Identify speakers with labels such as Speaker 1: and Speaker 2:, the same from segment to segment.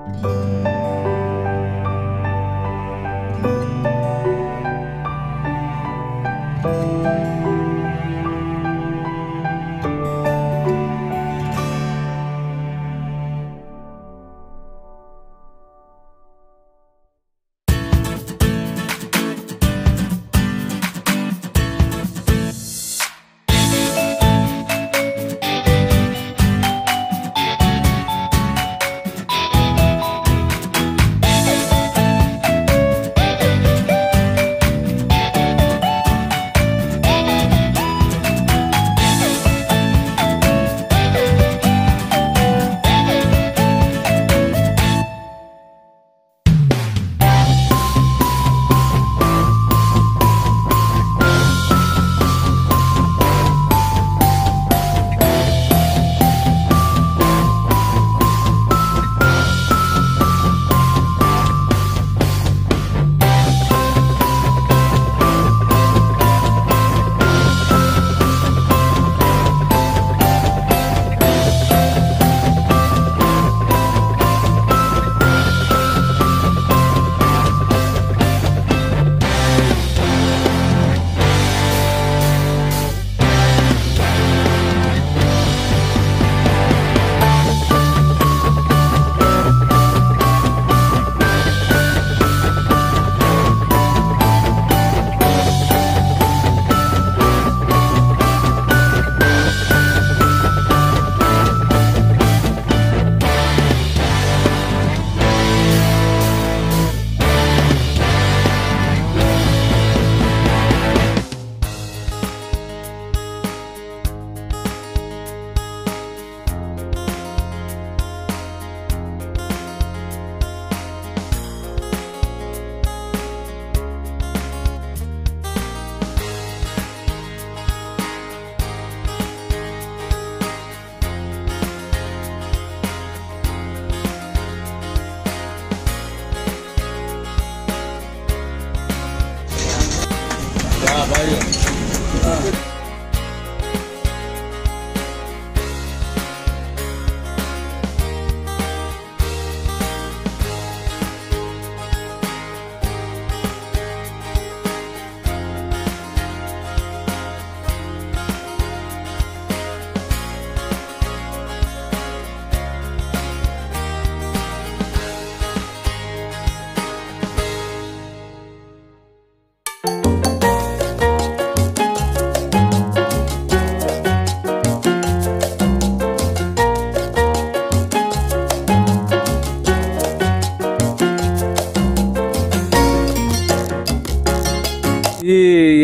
Speaker 1: ఈ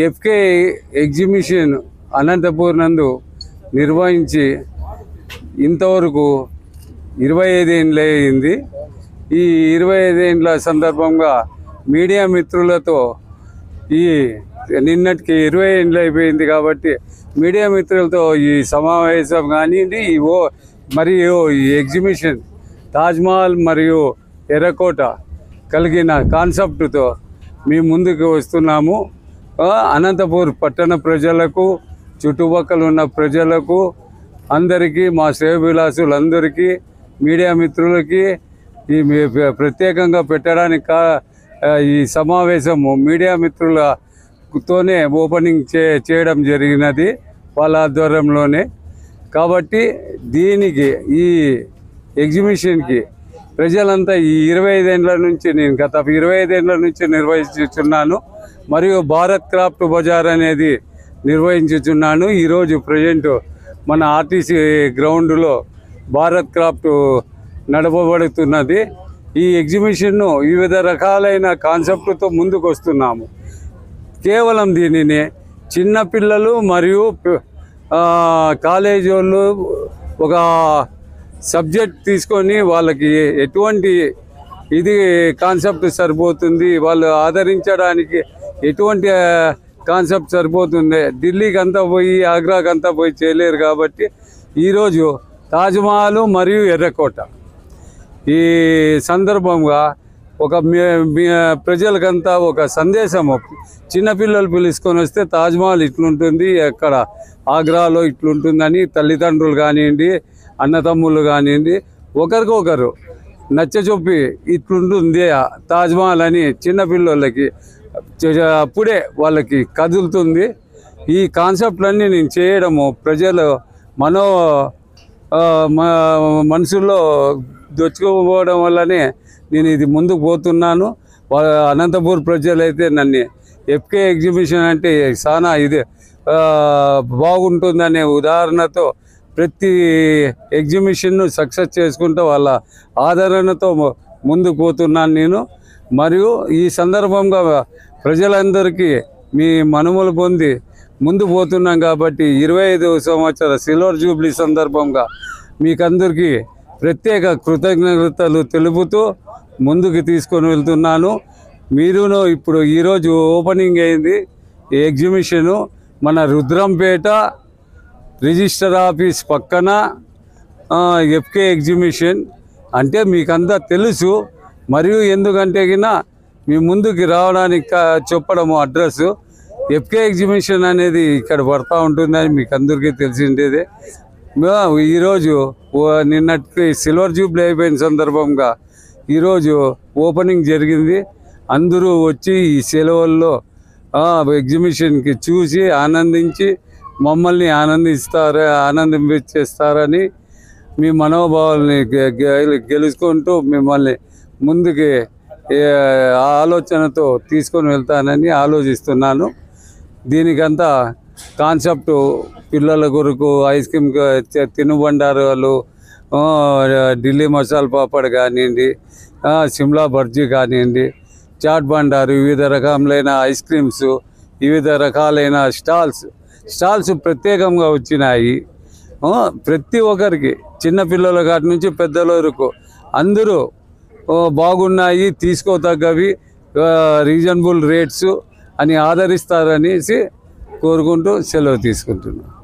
Speaker 1: FK exhibition Anantapur నందు నిర్వహించి ఇంతవరకు 25 ఏళ్ళు అయింది. ఈ 25 ఏళ్ళ సందర్భంగా మీడియా మిత్రులతో ఈ నిన్నటికి 20 ఏళ్ళు అయిపోయింది కాబట్టి మీడియా మిత్రులతో ఈ సమావేశం కానివ్వండి మరియు ఈ ఎగ్జిబిషన్ తాజ్మహల్ మరియు ఎర్రకోట కలిగిన కాన్సెప్ట్తో మేము ముందుకు వస్తున్నాము. అనంతపూర్ పట్టణ ప్రజలకు చుట్టుపక్కల ఉన్న ప్రజలకు అందరికీ మా శ్రేయోభిలాషులందరికీ మీడియా మిత్రులకి ఈ ప్రత్యేకంగా పెట్టడానికి ఈ సమావేశము మీడియా మిత్రులతోనే ఓపెనింగ్ చేయడం జరిగినది వాళ్ళ ఆధ్వర్యంలోనే. కాబట్టి దీనికి ఈ ఎగ్జిబిషన్కి ప్రజలంతా ఈ 25 ఏళ్ళ నుంచి నేను గత 25 ఏళ్ళ నుంచి నిర్వహించుచున్నాను. మరియు భారత్ క్రాఫ్ట్ బజార్ అనేది నిర్వహించుచున్నాను. ఈరోజు ప్రజెంట్ మన ఆర్టీసీ గ్రౌండ్లో భారత్ క్రాఫ్ట్ నడపబడుతున్నది. ఈ ఎగ్జిబిషన్ను వివిధ రకాలైన కాన్సెప్ట్తో ముందుకు వస్తున్నాము. కేవలం దీనిని చిన్నపిల్లలు మరియు కాలేజీ వాళ్ళు ఒక సబ్జెక్ట్ తీసుకొని వాళ్ళకి ఎటువంటి ఇది కాన్సెప్ట్ సరిపోతుంది, వాళ్ళు ఆదరించడానికి ఎటువంటి కాన్సెప్ట్ సరిపోతుంది, ఢిల్లీకి అంతా పోయి ఆగ్రాకి అంతా పోయి చేయలేరు. కాబట్టి ఈరోజు తాజ్మహల్ మరియు ఎర్రకోట ఈ సందర్భంగా ఒక ప్రజలకంతా ఒక సందేశము, చిన్నపిల్లలు పిలుచుకొని వస్తే తాజ్మహల్ ఇట్లుంటుంది, ఎక్కడ ఆగ్రాలో ఇట్లుంటుందని తల్లిదండ్రులు కానివ్వండి, అన్నతమ్ముళ్ళు కానివ్వండి, ఒకరికొకరు నచ్చచొప్పి ఇట్లుంటుంది తాజ్మహల్ అని చిన్నపిల్లలకి అప్పుడే వాళ్ళకి కదులుతుంది. ఈ కాన్సెప్ట్లన్నీ నేను చేయడము ప్రజలు మనసుల్లో దొచ్చుకోపోవడం వల్లనే నేను ఇది ముందుకు పోతున్నాను. అనంతపూర్ ప్రజలైతే నన్ను ఎఫ్కే ఎగ్జిబిషన్ అంటే చాలా ఇది బాగుంటుందనే ఉదాహరణతో ప్రతి ఎగ్జిబిషన్ను సక్సెస్ చేసుకుంటూ వాళ్ళ ఆదరణతో ముందుకు పోతున్నాను నేను. మరియు ఈ సందర్భంగా ప్రజలందరికీ మీ మనుమలు పొంది ముందు పోతున్నాం కాబట్టి 25వ సంవత్సర సిల్వర్ జూబ్లీ సందర్భంగా మీకందరికీ ప్రత్యేక కృతజ్ఞతలు తెలుపుతూ ముందుకు తీసుకొని వెళ్తున్నాను. మీరును ఇప్పుడు ఈరోజు ఓపెనింగ్ అయింది ఈ ఎగ్జిబిషను మన రుద్రంపేట రిజిస్టర్ ఆఫీస్ పక్కన ఎఫ్కే ఎగ్జిబిషన్ అంటే మీకంతా తెలుసు. మరియు ఎందుకంటే మీ ముందుకు రావడానికి చెప్పడము అడ్రస్ ఎఫ్కే ఎగ్జిబిషన్ అనేది ఇక్కడ పడతా ఉంటుందని మీకు అందరికీ తెలిసిండేదే. ఈరోజు నిన్నటి సిల్వర్ జూబ్లీ అయిపోయిన సందర్భంగా ఈరోజు ఓపెనింగ్ జరిగింది. అందరూ వచ్చి ఈ సెలవుల్లో ఎగ్జిబిషన్కి చూసి ఆనందించి మమ్మల్ని ఆనందించేస్తారని మీ మనోభావాల్ని గెలుచుకుంటూ మిమ్మల్ని ముందుకి ఆలోచనతో తీసుకొని వెళ్తానని ఆలోచిస్తున్నాను. దీనికంతా కాన్సెప్టు పిల్లల కొరకు ఐస్ క్రీమ్ తినుబండారాలు, ఢిల్లీ మసాలా పాపడ్ కానివ్వండి, సిమ్లా బర్జీ కానివ్వండి, చాట్ బండారు, వివిధ రకములైన ఐస్ క్రీమ్స్, వివిధ రకాలైన స్టాల్స్ ప్రత్యేకంగా వచ్చినాయి. ప్రతి ఒక్కరికి చిన్నపిల్లల కాటి నుంచి పెద్దల వరకు అందరూ బాగున్నాయి, తీసుకోతగ్గవి, రీజనబుల్ రేట్స్ అని ఆదరిస్తారనేసి కోరుకుంటూ సెలవు తీసుకుంటున్నాను.